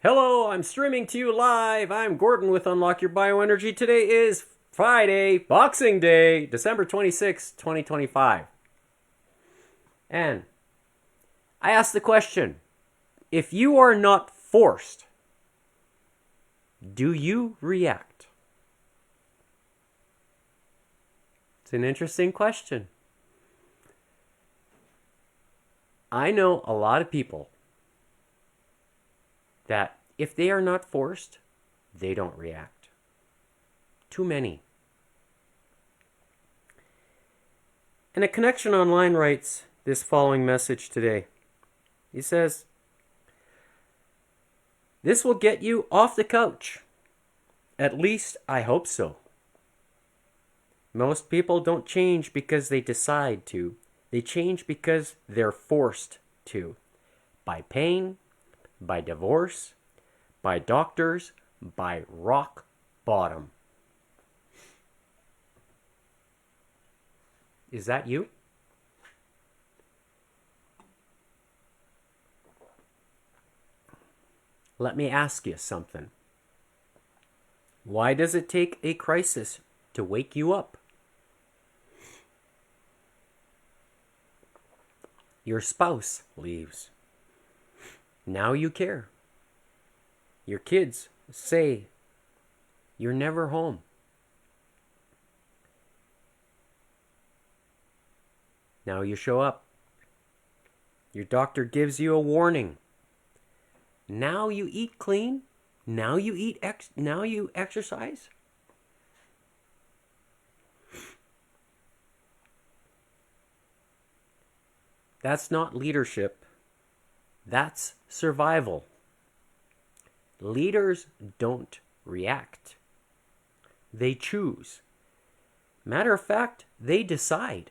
Hello, I'm streaming to you live. I'm Gordon with Unlock Your Bioenergy. Today is Friday, Boxing Day, December 26, 2025. And I asked the question, if you are not forced, do you react? It's an interesting question. I know a lot of people that if they are not forced, they don't react. Too many. And a connection online writes this following message today. He says, "This will get you off the couch. At least I hope so. Most people don't change because they decide to. They change because they're forced to. By pain, by divorce, by doctors, by rock bottom." Is that you? Let me ask you something. Why does it take a crisis to wake you up? Your spouse leaves. Now you care. Your kids say you're never home. Now you show up. Your doctor gives you a warning. Now you eat clean. Now you exercise. That's not leadership. That's survival. Leaders don't react. They choose. Matter of fact, they decide.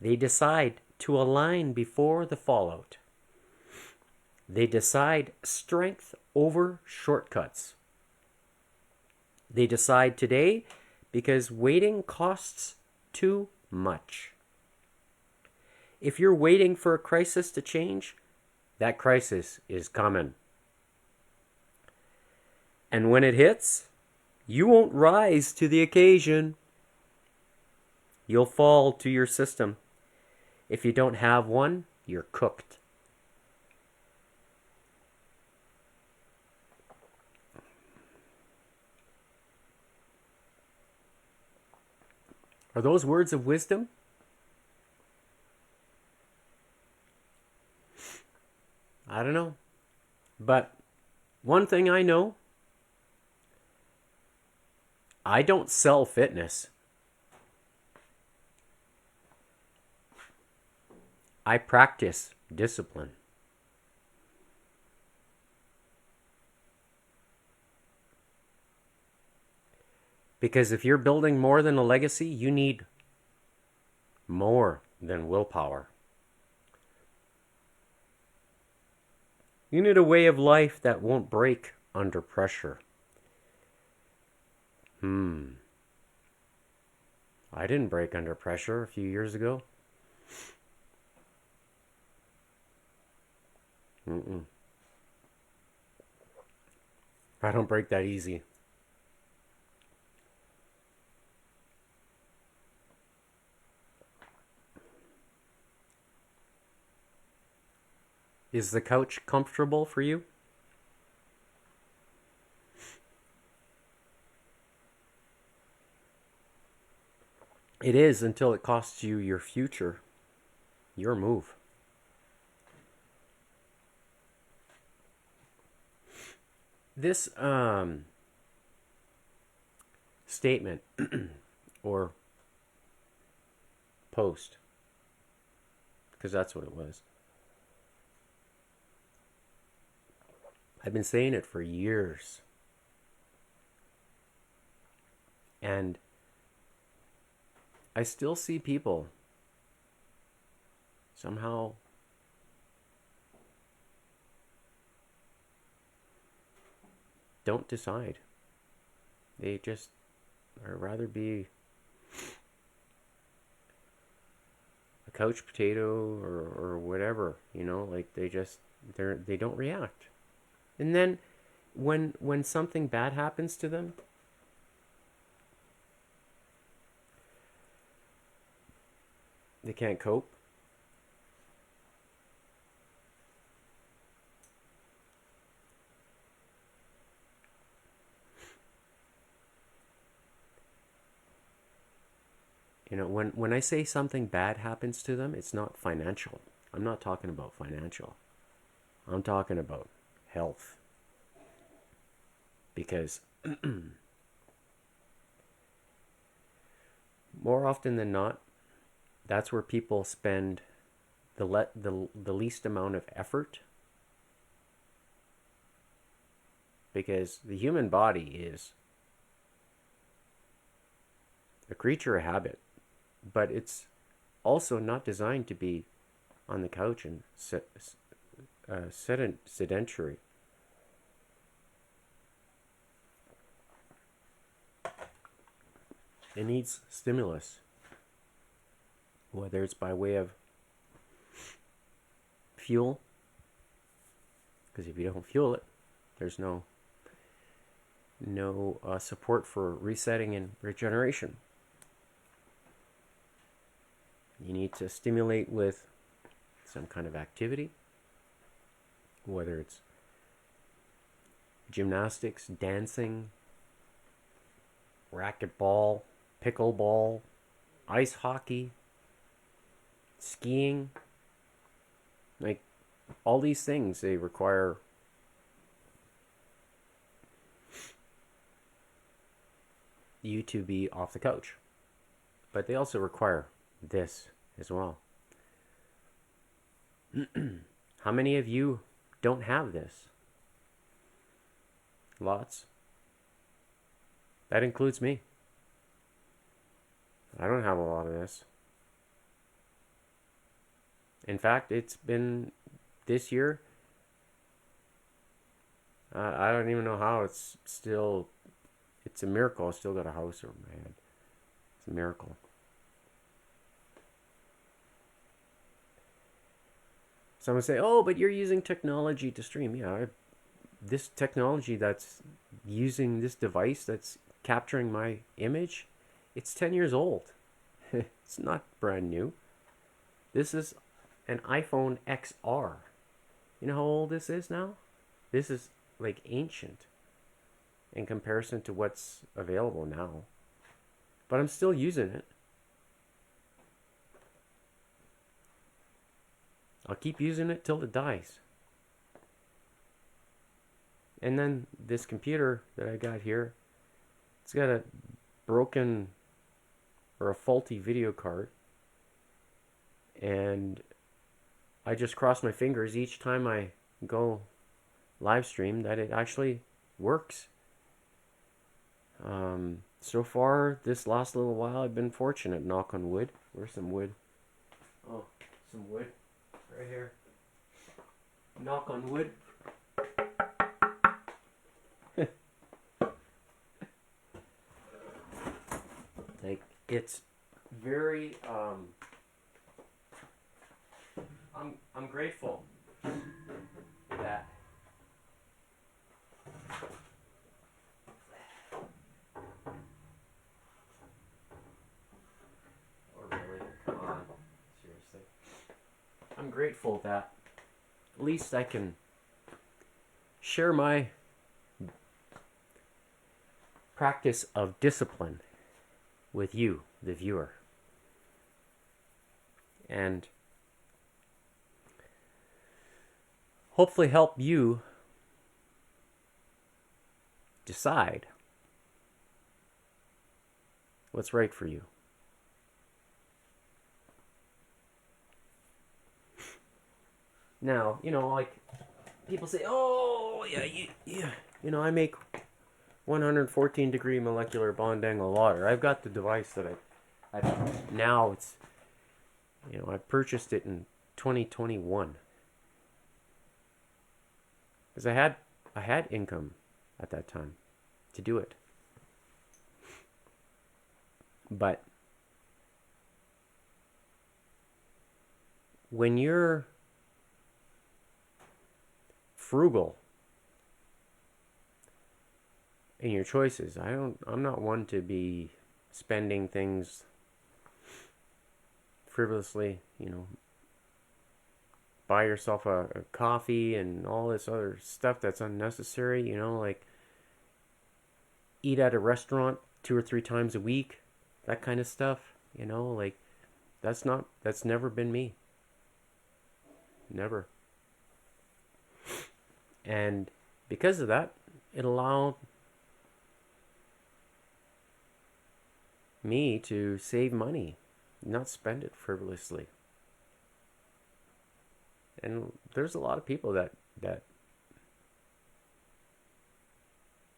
They decide to align before the fallout. They decide strength over shortcuts. They decide today because waiting costs too much. If you're waiting for a crisis to change, that crisis is coming. And when it hits, you won't rise to the occasion. You'll fall to your system. If you don't have one, you're cooked. Are those words of wisdom? I don't know. But one thing I know, I don't sell fitness. I practice discipline. Because if you're building more than a legacy, you need more than willpower. You need a way of life that won't break under pressure. I didn't break under pressure a few years ago. I don't break that easy. Is the couch comfortable for you? It is until it costs you your future, your move. This statement or post, because that's what it was. I've been saying it for years. And I still see people somehow don't decide. They just rather be a couch potato or whatever, like they just They don't react. And then when something bad happens to them, they can't cope. You know, when I say something bad happens to them, it's not financial. I'm not talking about financial. I'm talking about health. Because more often than not, that's where people spend the least amount of effort. Because the human body is a creature of habit, but it's also not designed to be on the couch and sedentary. It needs stimulus, whether it's by way of fuel, because if you don't fuel it, there's no support for resetting and regeneration. You need to stimulate with some kind of activity, whether it's gymnastics, dancing, racquetball, pickleball, ice hockey, skiing. Like, all these things, they require you to be off the couch. But they also require this as well. How many of you don't have this? Lots. That includes me. I don't have a lot of this. In fact, it's been this year. I don't even know how it's a miracle. I still got a house over my head. It's a miracle. Someone say, "Oh, but you're using technology to stream." Yeah, this technology that's using this device that's capturing my image, it's 10 years old. It's not brand new. This is an iPhone XR. You know how old this is now? This is like ancient in comparison to what's available now. But I'm still using it. I'll keep using it till it dies. And then this computer that I got here, it's got a broken or a faulty video card. And I just cross my fingers each time I go live stream that it actually works. So far, this last little while, I've been fortunate, knock on wood. Where's some wood? Oh, some wood. Right here. Knock on wood. Like, it's very, I'm grateful that I'm grateful that at least I can share my practice of discipline with you, the viewer. And hopefully help you decide what's right for you. Now, like people say, "Oh, yeah, I make 114 degree molecular bond angle water. I've got the device that I now it's, I purchased it in 2021 because I had income at that time to do it, but when you're frugal in your choices. I'm not one to be spending things frivolously, buy yourself a coffee and all this other stuff that's unnecessary, like eat at a restaurant 2 or 3 times a week, that kind of stuff, like that's never been me. Never. And because of that, it allowed me to save money, not spend it frivolously. And there's a lot of people that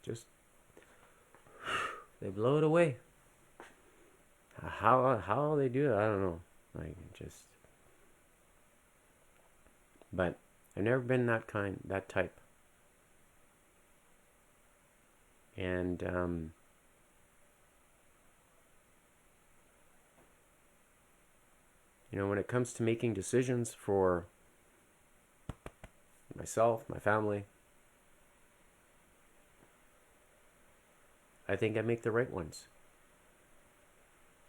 just they blow it away. How they do it, I don't know. But I've never been that type. And when it comes to making decisions for myself, my family, I think I make the right ones.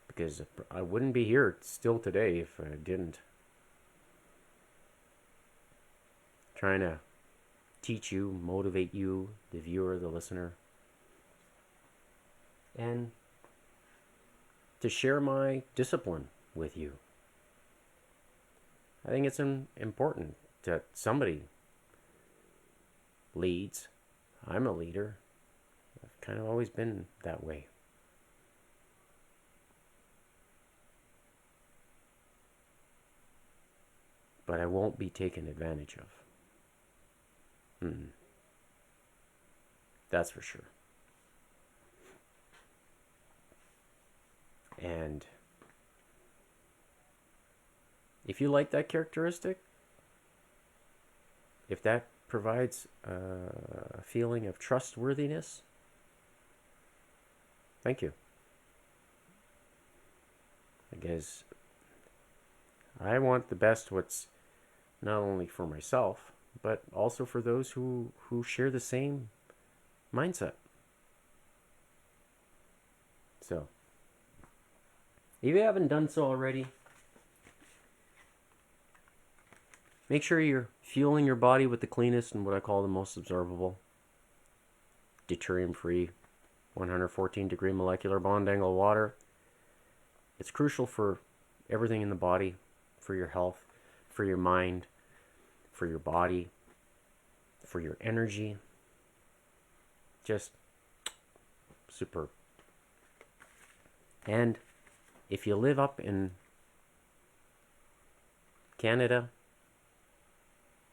Because I wouldn't be here still today if I didn't. Trying to teach you, motivate you, the viewer, the listener, and to share my discipline with you. I think it's important that somebody leads. I'm a leader. I've kind of always been that way. But I won't be taken advantage of. That's for sure. And if you like that characteristic, if that provides a feeling of trustworthiness, thank you. Because I want the best what's not only for myself, but also for those who share the same mindset. So, if you haven't done so already, make sure you're fueling your body with the cleanest and what I call the most absorbable, deuterium-free, 114-degree molecular bond angle water. It's crucial for everything in the body, for your health, for your mind, for your body, for your energy. Just superb. And if you live up in Canada,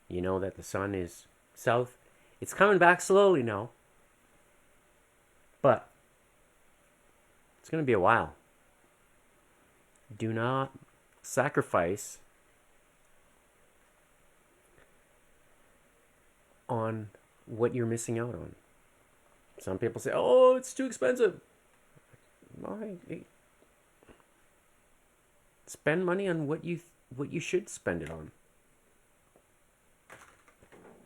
you know that the sun is south. It's coming back slowly now, but it's going to be a while. Do not sacrifice on what you're missing out on. Some people say, "Oh, it's too expensive." Spend money on what you should spend it on.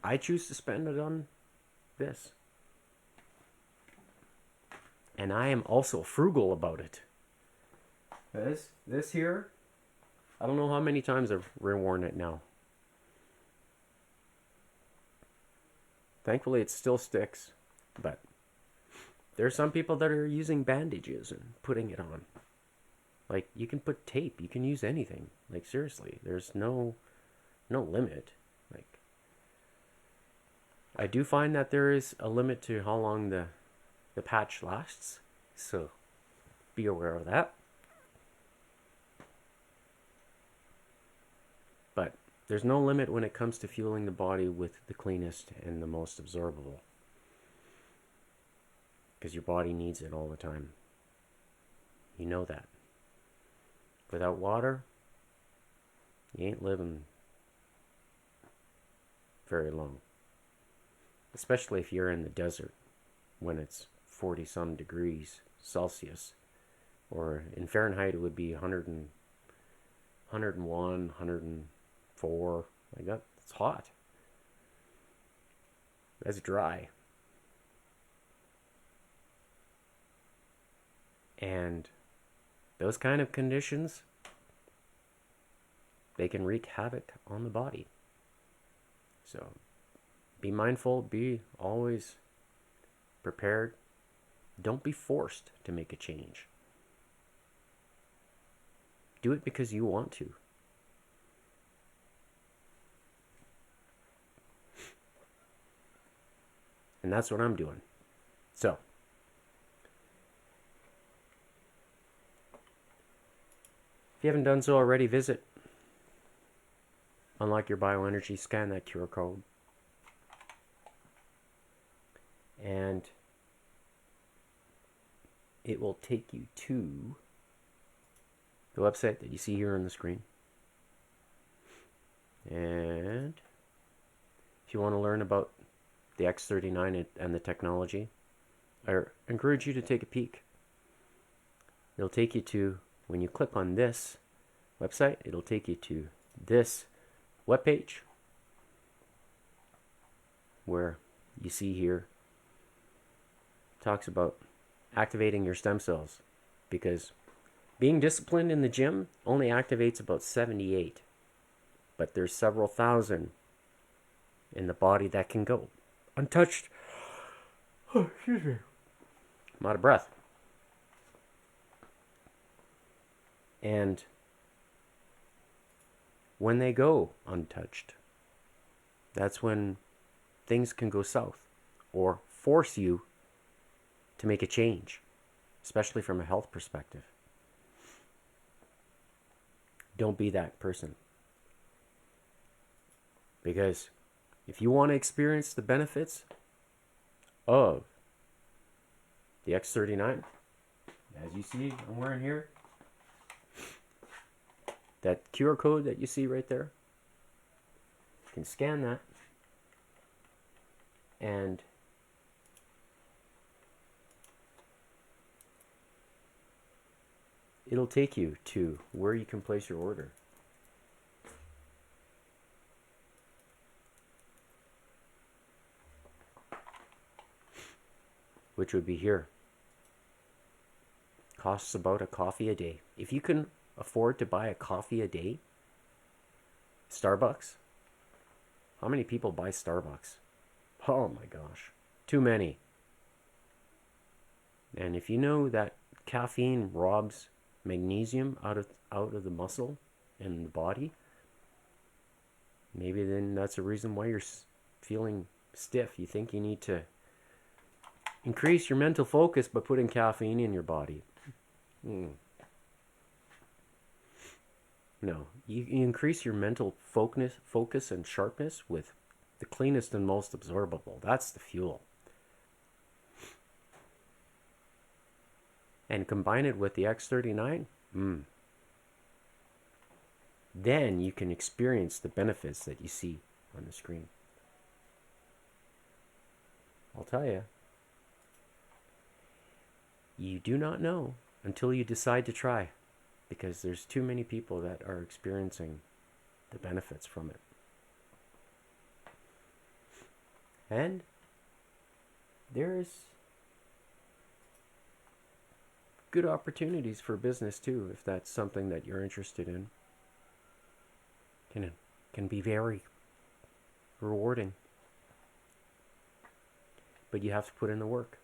I choose to spend it on this. And I am also frugal about it. This here, I don't know how many times I've reworn it now. Thankfully, it still sticks, but there's some people that are using bandages and putting it on. Like, you can put tape, you can use anything. Like, seriously, there's no limit. Like, I do find that there is a limit to how long the patch lasts, so be aware of that. But there's no limit when it comes to fueling the body with the cleanest and the most absorbable. Because your body needs it all the time. You know that. Without water, you ain't living very long. Especially if you're in the desert when it's 40 some degrees Celsius. Or in Fahrenheit it would be 101, 104. Like that. It's hot. as dry. And those kind of conditions, they can wreak havoc on the body. So be mindful, be always prepared. Don't be forced to make a change. Do it because you want to. And that's what I'm doing. So, if you haven't done so already, visit Unlock Your Bioenergy, scan that QR code, and it will take you to the website that you see here on the screen. And if you want to learn about the X39 and the technology, I encourage you to take a peek. It'll take you to, when you click on this website, it'll take you to this webpage where you see here talks about activating your stem cells, because being disciplined in the gym only activates about 78, but there's several thousand in the body that can go untouched. Oh, excuse me. I'm out of breath. And when they go untouched, that's when things can go south or force you to make a change, especially from a health perspective. Don't be that person. Because if you want to experience the benefits of the X39, as you see I'm wearing here, that QR code that you see right there, you can scan that and it'll take you to where you can place your order. Which would be here. Costs about a coffee a day. If you can afford to buy a coffee a day, Starbucks. How many people buy Starbucks? Oh my gosh. Too many. And if you know that caffeine robs magnesium out of the muscle and the body, maybe then that's a reason why you're feeling stiff. You think you need to increase your mental focus by putting caffeine in your body. No, you increase your mental focus and sharpness with the cleanest and most absorbable. That's the fuel. And combine it with the X39, then you can experience the benefits that you see on the screen. I'll tell you, you do not know until you decide to try, because there's too many people that are experiencing the benefits from it. And there's good opportunities for business too, if that's something that you're interested in. Can be very rewarding. But you have to put in the work.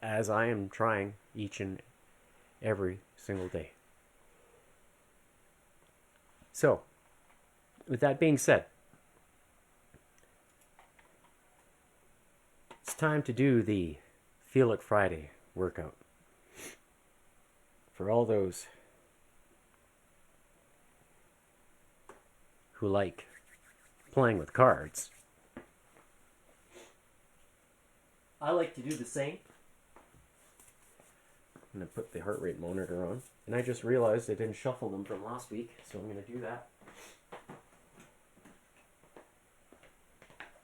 As I am trying each and every single day. So, with that being said, it's time to do the Feel It Friday workout. For all those who like playing with cards, I like to do the same. I'm going to put the heart rate monitor on. And I just realized I didn't shuffle them from last week, so I'm going to do that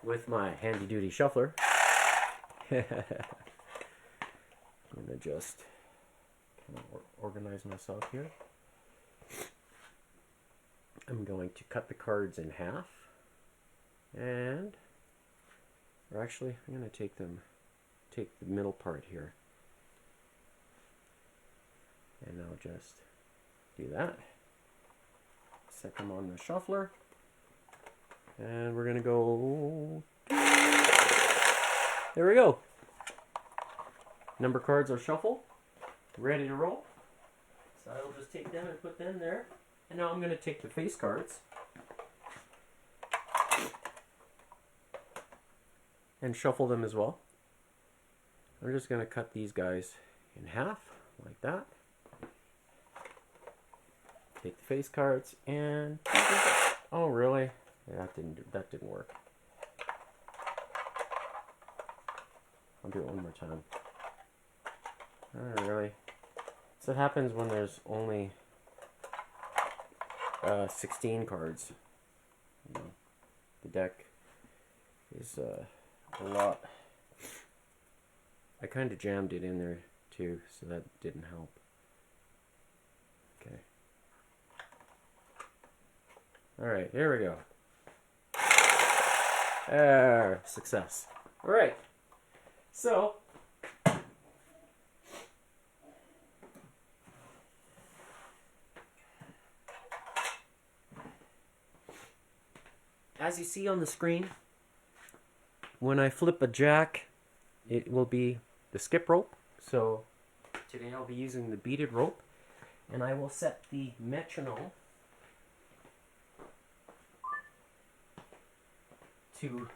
with my handy-duty shuffler. I'm going to just kind of organize myself here. I'm going to cut the cards in half. And Or actually, I'm going to take the middle part here. And I'll just do that. Set them on the shuffler. And we're going to go... There we go. Number cards are shuffled. Ready to roll. So I will just take them and put them there. And now I'm going to take the face cards and shuffle them as well. I'm just going to cut these guys in half like that. Take the face cards and... Oh, really? Yeah, that didn't work. I'll do it one more time. Oh, really? So it happens when there's only 16 cards. The deck is a lot. I kind of jammed it in there too, so that didn't help. Okay. Alright, here we go. Success. Alright. So, as you see on the screen, when I flip a jack, it will be the skip rope. So today I'll be using the beaded rope, and I will set the metronome to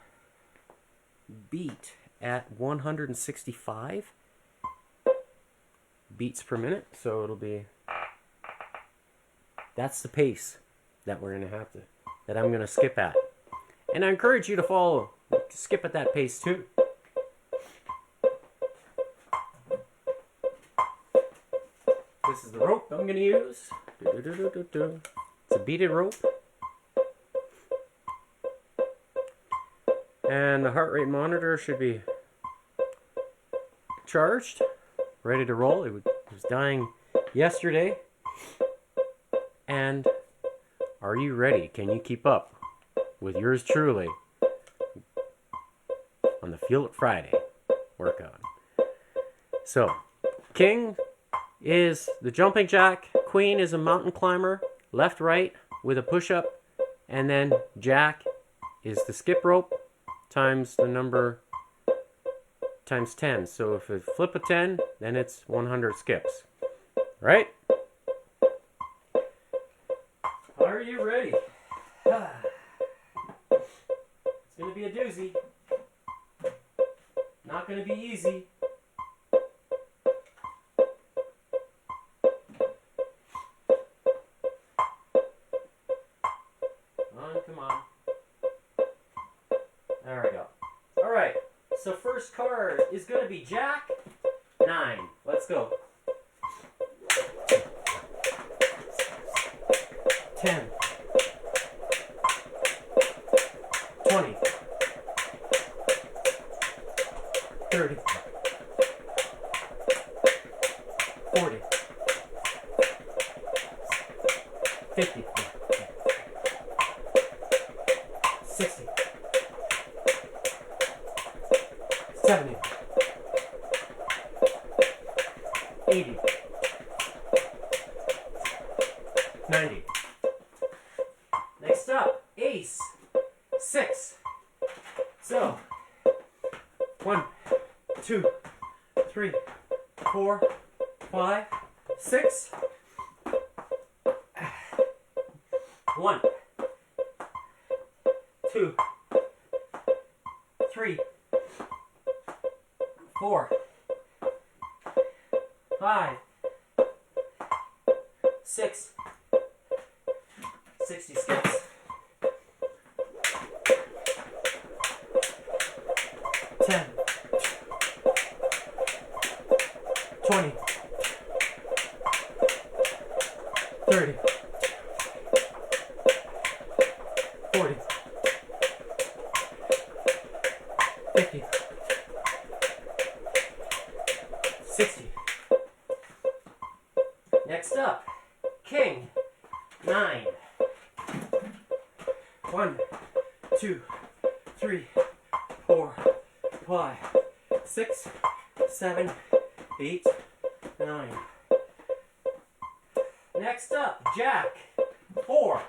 beat at 165 beats per minute. So it'll be, that's the pace that we're gonna have to, that I'm gonna skip at. And I encourage you to follow, skip at that pace too. This is the rope I'm going to use. It's a beaded rope. And the heart rate monitor should be charged, ready to roll. It was dying yesterday. And are you ready? Can you keep up with yours truly on the Feel It Friday workout? So, King is the jumping jack, Queen is a mountain climber, left, right with a push-up, and then Jack is the skip rope times the number times 10. So if you flip a 10, then it's 100 skips. Right? Are you ready? It's going to be a doozy. Not going to be easy. Come on. There we go. Alright, so first card is going to be Jack 9. Let's go. 10. 20. 30. 40. 50. 60, 70, 80, 90. Next up, Ace 6. So 1, 2, 3, 4, 5, 6. 1, 2, 3, 4, 5, 6, 60 skips. 10, 20, 30, 40, 50, 60. Next up, King 9. 1, 2, 3, 4, 5, 6, 7, 8, 9. Next up, jack. 4,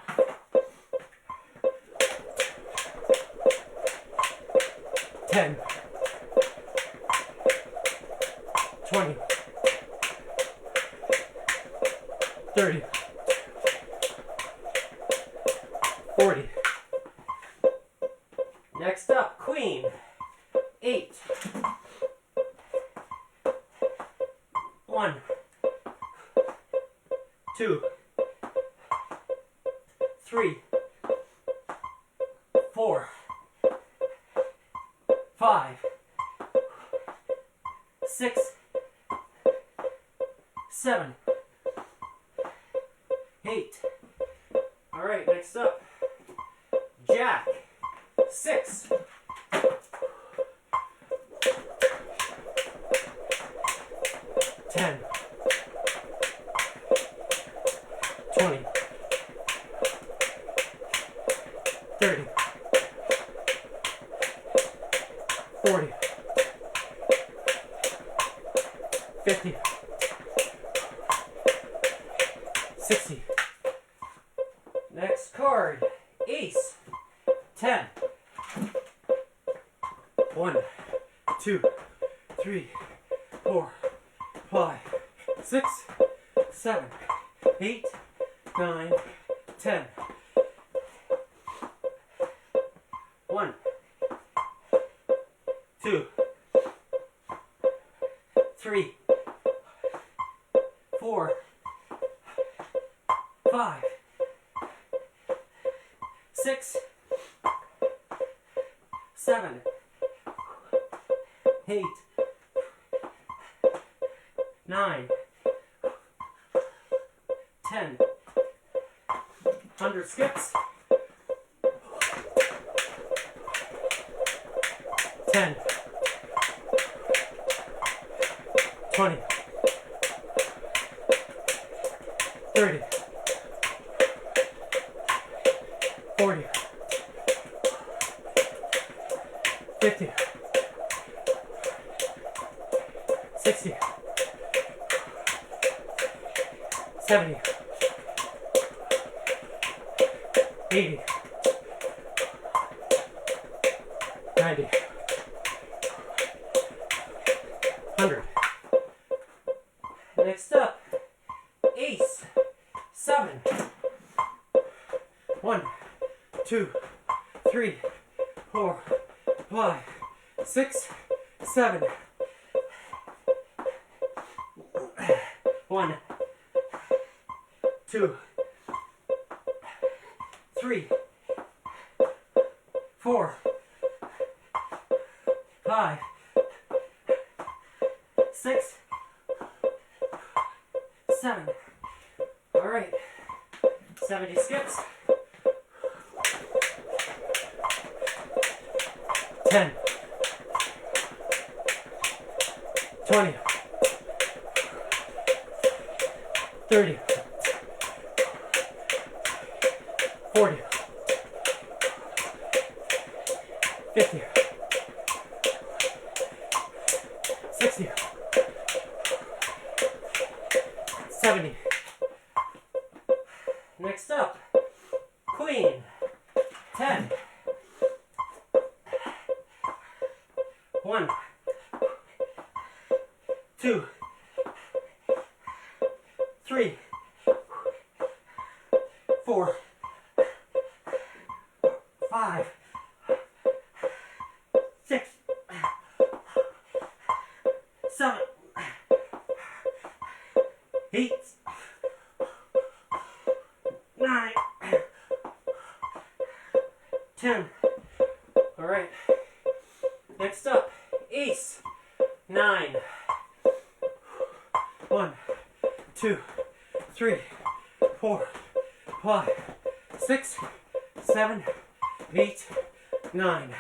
10, 20, 30, 40. Next up, queen. 8, 1, 2, 3, 4, 5, 6, 7, 8. All right, next up, jack. 6, 10, 20, 30, 40, 50, 60. Next card, ace. 10, 1, 2, 3, 4, 5, 6, 7, 8, 9, 10. 1, 2, 3, 4, 5, 6, 7, 8, 9, 10. 100 skips. 10, 20, 30, 40, 50, 60, 70, 80, 90, 100. Next up, ace. 7, 1, 2, 3, 4, 5, 6, 7, 1, 2, 3, 4, 5, 6, 7. All right, 70 skips. 10, 20, 30, 40, 50, 60, 70. Next up, queen. 10, 1, 2, 3, 4, 5, 6, 7, 8, 9, 10. All right. Next up, ace. 9. 1, 2, 3, 4, 5, 6, 7, 8, 9.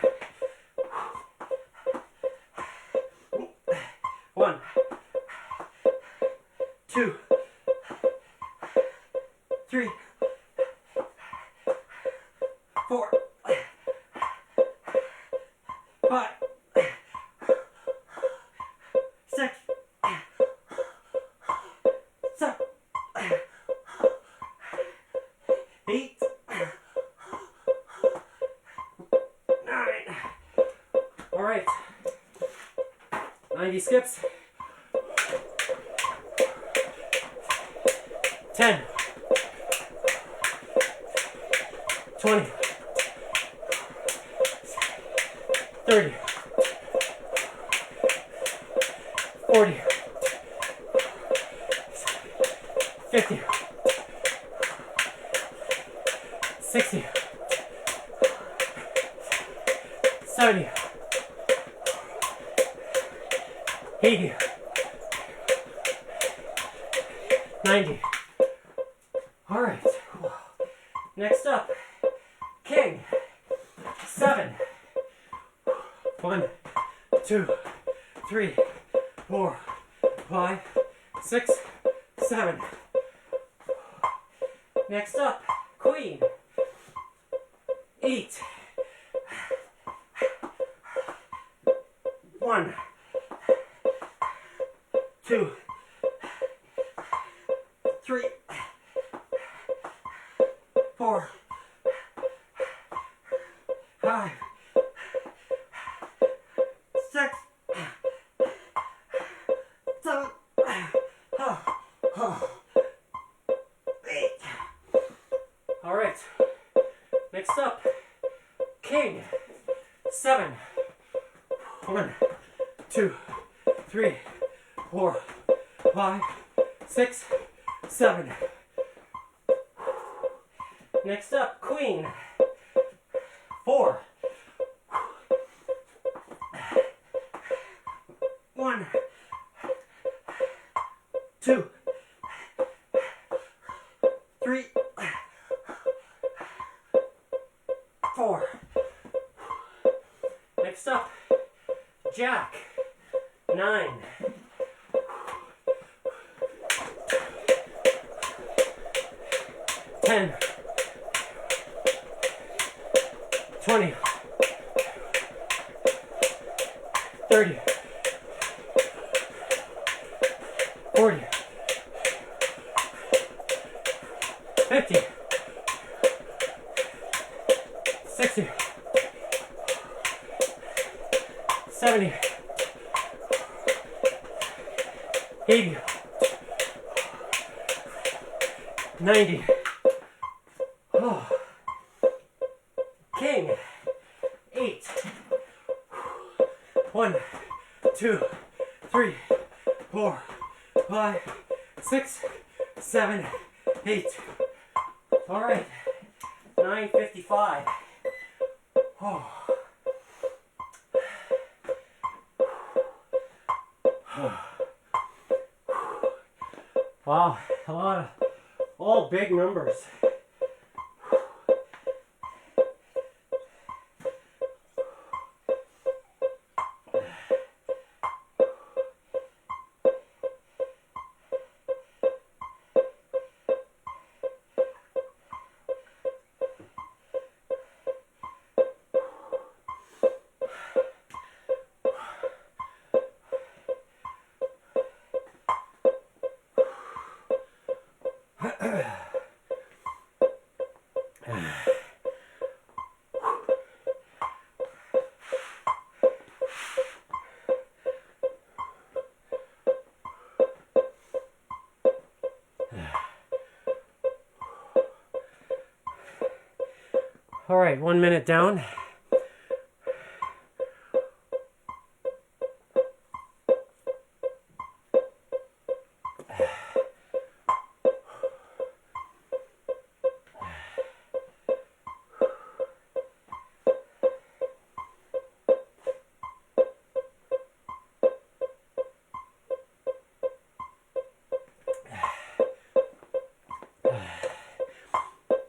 1, 2, 3, 4, 5, All right. 90 skips. 10. 20. 30. 40. 50. 60. 70. 80. 90. All right. Next up, king. 7. 1, 2, 3, 4, 5, 6, 7. Next up, queen. 8. 1, 2, 3, 4, 5, 6, 7, 8. All right. Next up, king. 7. 1, 2, 3, 4, 5, 6, 7. Next up, queen. 4. 1, 2, 3, 4. Next up, jack. 9. 10. 20. 30. 40. 50. 60. 70. 80. 90. Oh. King. 8. 1, 2, 3, 4, 5, 6, 7, 8. All right. 9:55. Oh. Wow, a lot of all big numbers. All right, 1 minute down.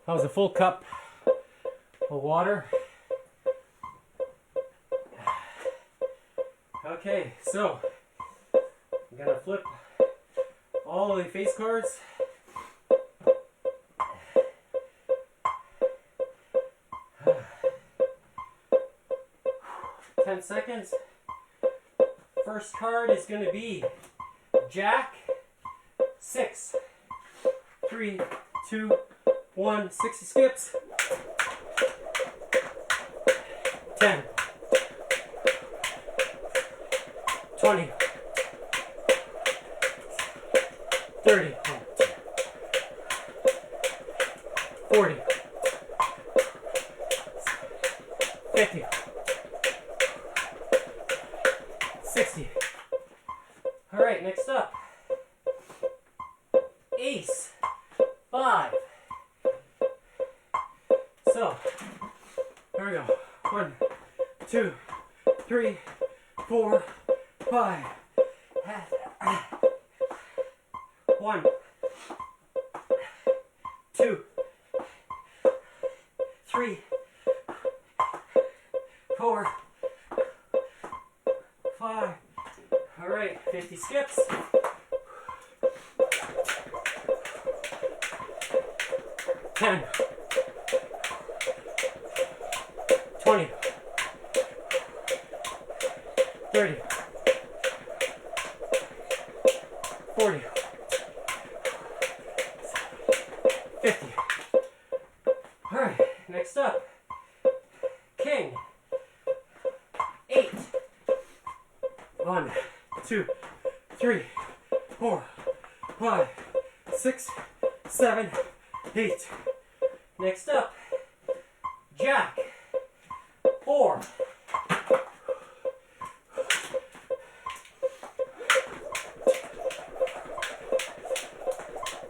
That was a full cup of water. Okay, so I'm gonna flip all of the face cards. Seconds. First card is going to be Jack. 6. 3, 2, 1. 60 skips. 10. 20, 30, 40, 50, 60. All right, next up, ace, 5. So, here we go. 1, 2, 3, 4, 5. 1, 2, 3, 4, 5. All right, 50 skips. 10, 20, 30, 40, 50. All right, next up, king, 8. 1, 2, 3, 4, 5, 6, 7, 8. Next up, jack, 4.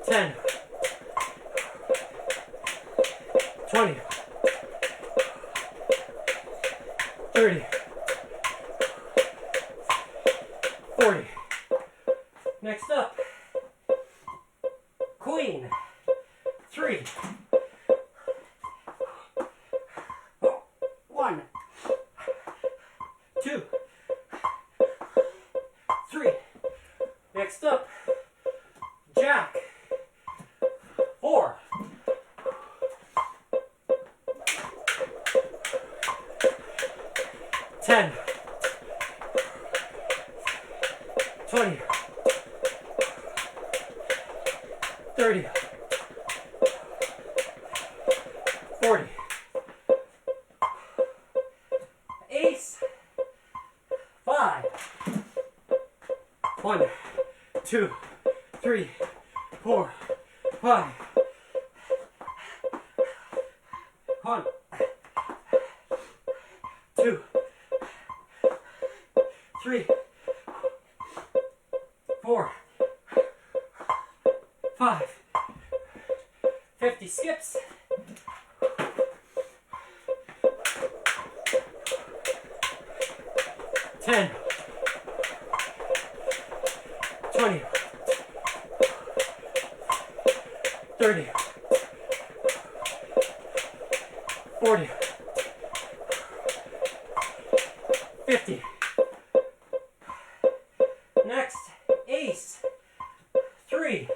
10, 20, 30, 40. Next up, queen, 3. 1, 2, 3. Next up, jack, 4. 10, 20, 30, 40. Ace, 5. 1, 2, 3, 4, 5. 1, 2, 3, 4, 5. 50 skips. 10, 20, 30, 40, 50. Next, ace, 3.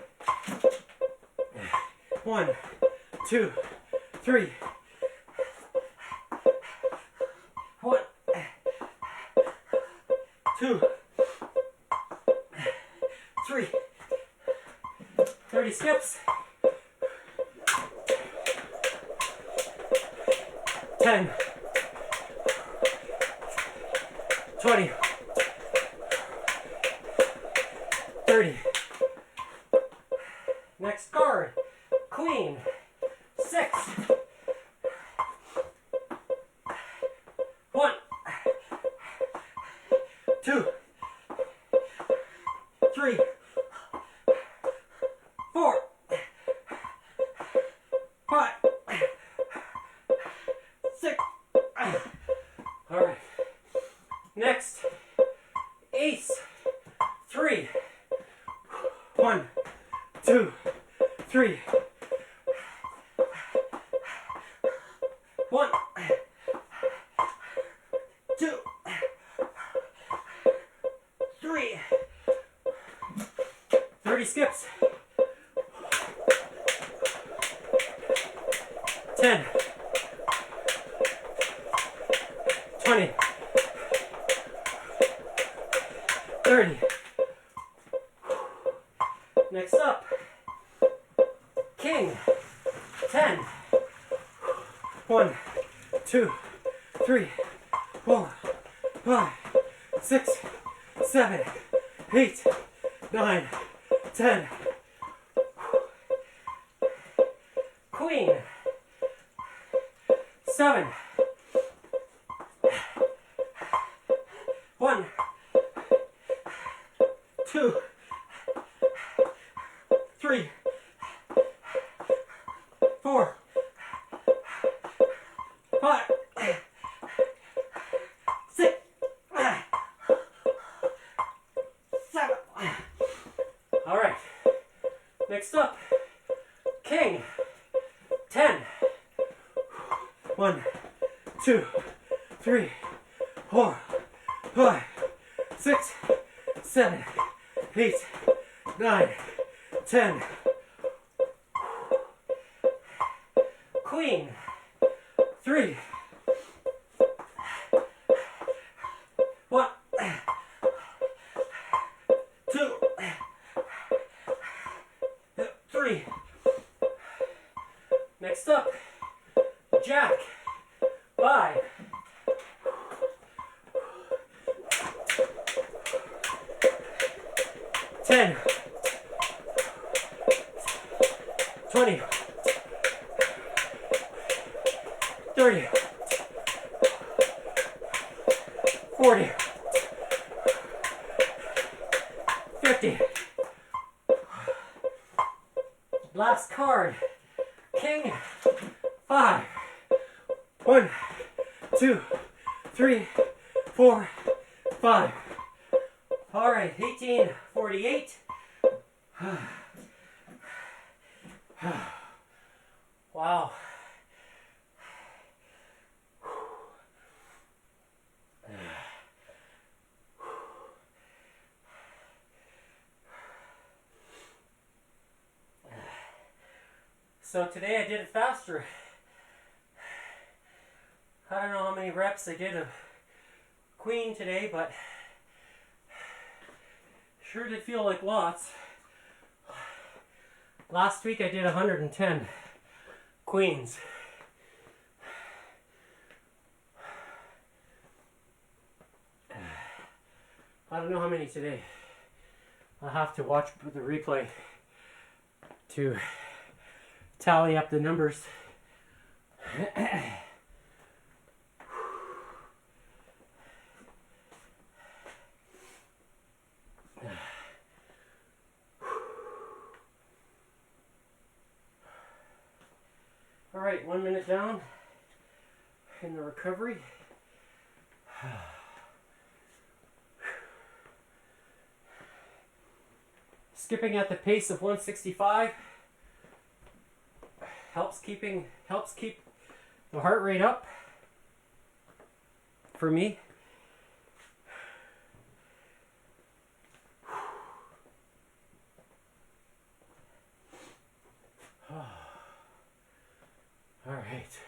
1, 2, 3. 1, 2, 3. 30 skips. 10, 20, 30. Next card, queen, 6. 1, 2, 3, 4, 5, 6. All right. Next, ace, 3. 1, 2, 3. 1, 2, 3. 30 skips. 10, 20, 30. Next up, king, 10. 1, 2, 3, 4, 5, 6, 7, 8, 9, 10. Queen. 7. 1, 2, 3, 4, 5, 6, 7. All right. Next up, King. 10. 1, 2, 3, 4, 5, 6, 7, 8, 9, 10. Queen. 3. 1, 2, 3. Next up, Jack. 5. 10. 20. 30. 40. 50. Last card. King. 5. 1, 2, 3, 4, 5. All right, 1848. Wow. So today I did it faster. I don't know how many reps I did of Queen today, but sure did feel like lots. Last week I did 110 Queens. I don't know how many today. I'll have to watch the replay to tally up the numbers. All right, 1 minute down in the recovery. Skipping at the pace of 165 helps keep the heart rate up for me. All right.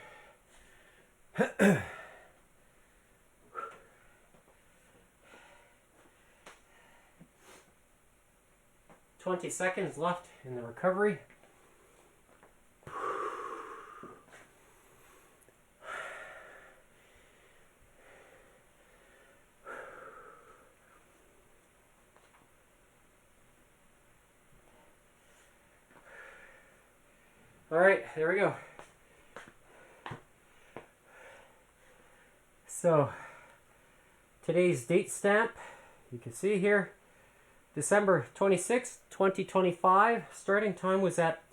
20 seconds left in the recovery. All right, there we go. So, today's date stamp, you can see here, December 26th, 2025. Starting time was at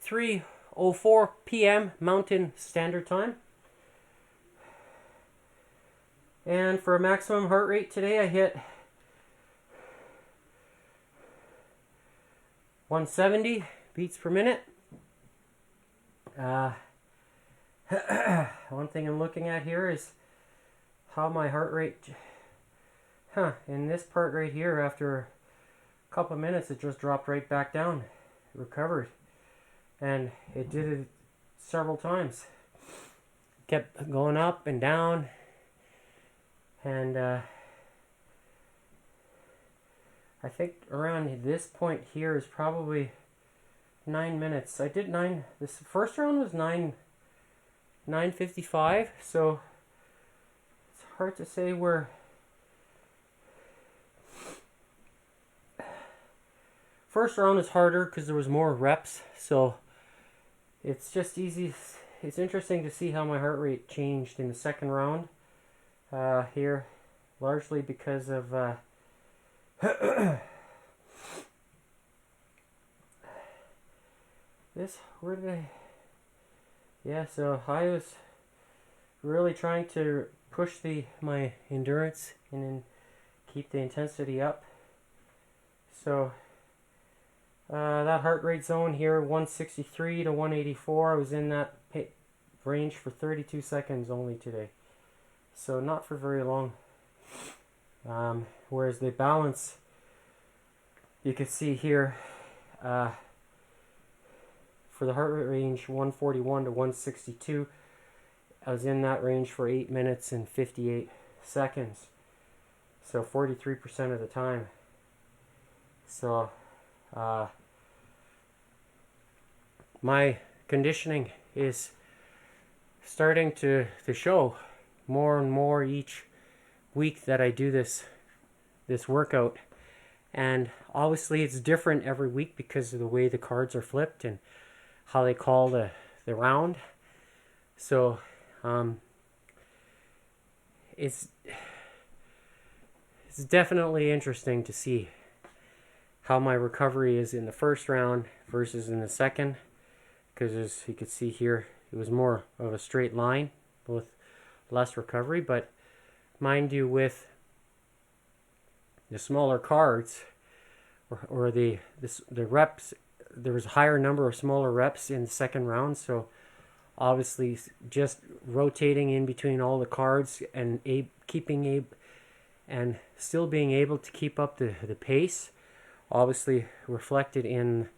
3:04 p.m. Mountain Standard Time. And for a maximum heart rate today, I hit 170 beats per minute. One thing I'm looking at here is how my heart rate, in this part right here, after a couple of minutes, it just dropped right back down. It recovered. And it did it several times. Kept going up and down. And I think around this point here is probably 9 minutes. I did 9. This first round was 9:55. So it's hard to say where First round is harder because there was more reps, so it's just easy. It's interesting to see how my heart rate changed in the second round here, largely because of this. Where did I? Yeah, so I was really trying to push my endurance and then keep the intensity up. So that heart rate zone here, 163 to 184, I was in that range for 32 seconds only today. So not for very long. Whereas the balance, you can see here, for the heart rate range, 141 to 162, I was in that range for 8 minutes and 58 seconds. So 43% of the time. So my conditioning is starting to show more and more each week that I do this workout. And obviously it's different every week because of the way the cards are flipped and how they call the round. So it's definitely interesting to see how my recovery is in the first round versus in the second, because as you can see here, it was more of a straight line with less recovery. But mind you, with the smaller cards or the reps, there was a higher number of smaller reps in the second round. So obviously just rotating in between all the cards and keeping and still being able to keep up the pace obviously reflected in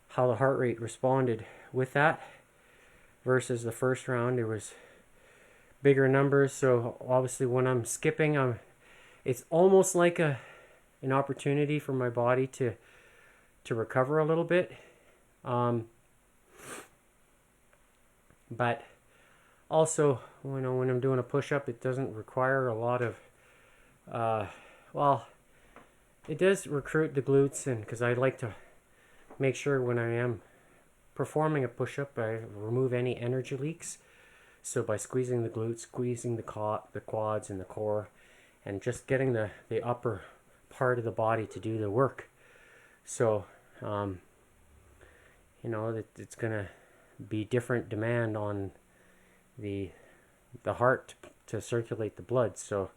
how the heart rate responded with that. Versus the first round, it was bigger numbers. So obviously when I'm skipping, it's almost like an opportunity for my body to recover a little bit. But also, when I'm doing a push-up, it doesn't require a lot of, well, it does recruit the glutes, and because I like to make sure when I am performing a push-up, I remove any energy leaks. So by squeezing the glutes, squeezing the quads and the core, and just getting the upper part of the body to do the work. So, it's going to be different demand on the heart to circulate the blood. So,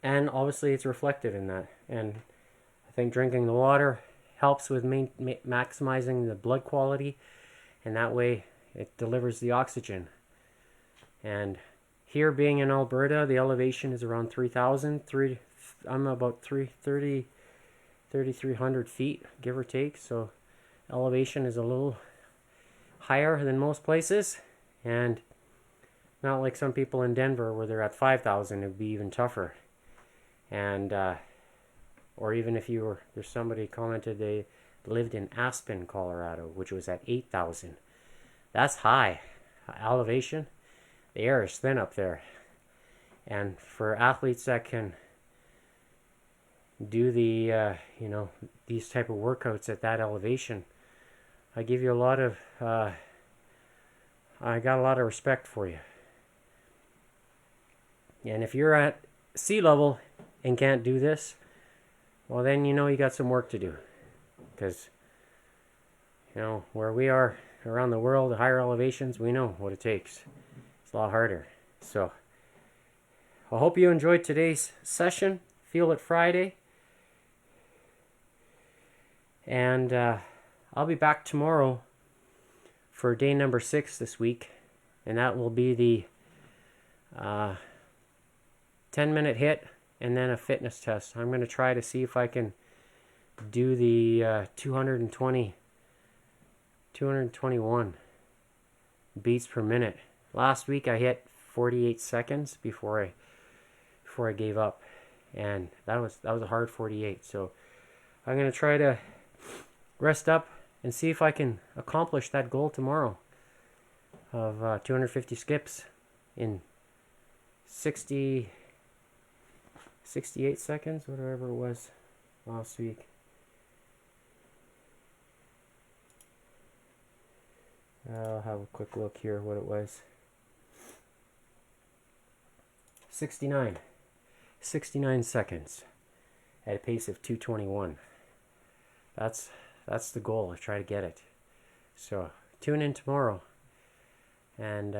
and obviously it's reflected in that. And I think drinking the water helps with maximizing the blood quality, and that way it delivers the oxygen. And here, being in Alberta, the elevation is around 3,000. I'm about 3,300 feet, give or take. So elevation is a little higher than most places, and not like some people in Denver where they're at 5,000. It would be even tougher. And or even if there's somebody commented they lived in Aspen, Colorado, which was at 8,000. That's high elevation. The air is thin up there. And for athletes that can do the, these type of workouts at that elevation, I give you a lot of, I got a lot of respect for you. And if you're at sea level and can't do this, well then you got some work to do. Because, where we are around the world, the higher elevations, we know what it takes. It's a lot harder. So, I hope you enjoyed today's session. Feel It Friday. And I'll be back tomorrow for day number 6 this week. And that will be the 10-minute hit and then a fitness test. I'm going to try to see if I can do the 221 beats per minute. Last week I hit 48 seconds before I gave up, and that was a hard 48. So I'm going to try to rest up and see if I can accomplish that goal tomorrow of 250 skips in 60 68 seconds, whatever it was last week. I'll have a quick look here what it was. 69 seconds at a pace of 2:21. That's the goal. I try to get it. So tune in tomorrow and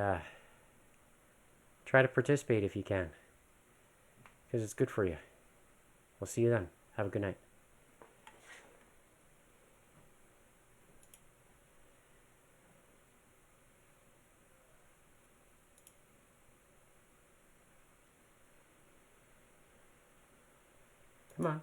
try to participate if you can, because it's good for you. We'll see you then. Have a good night. Come on.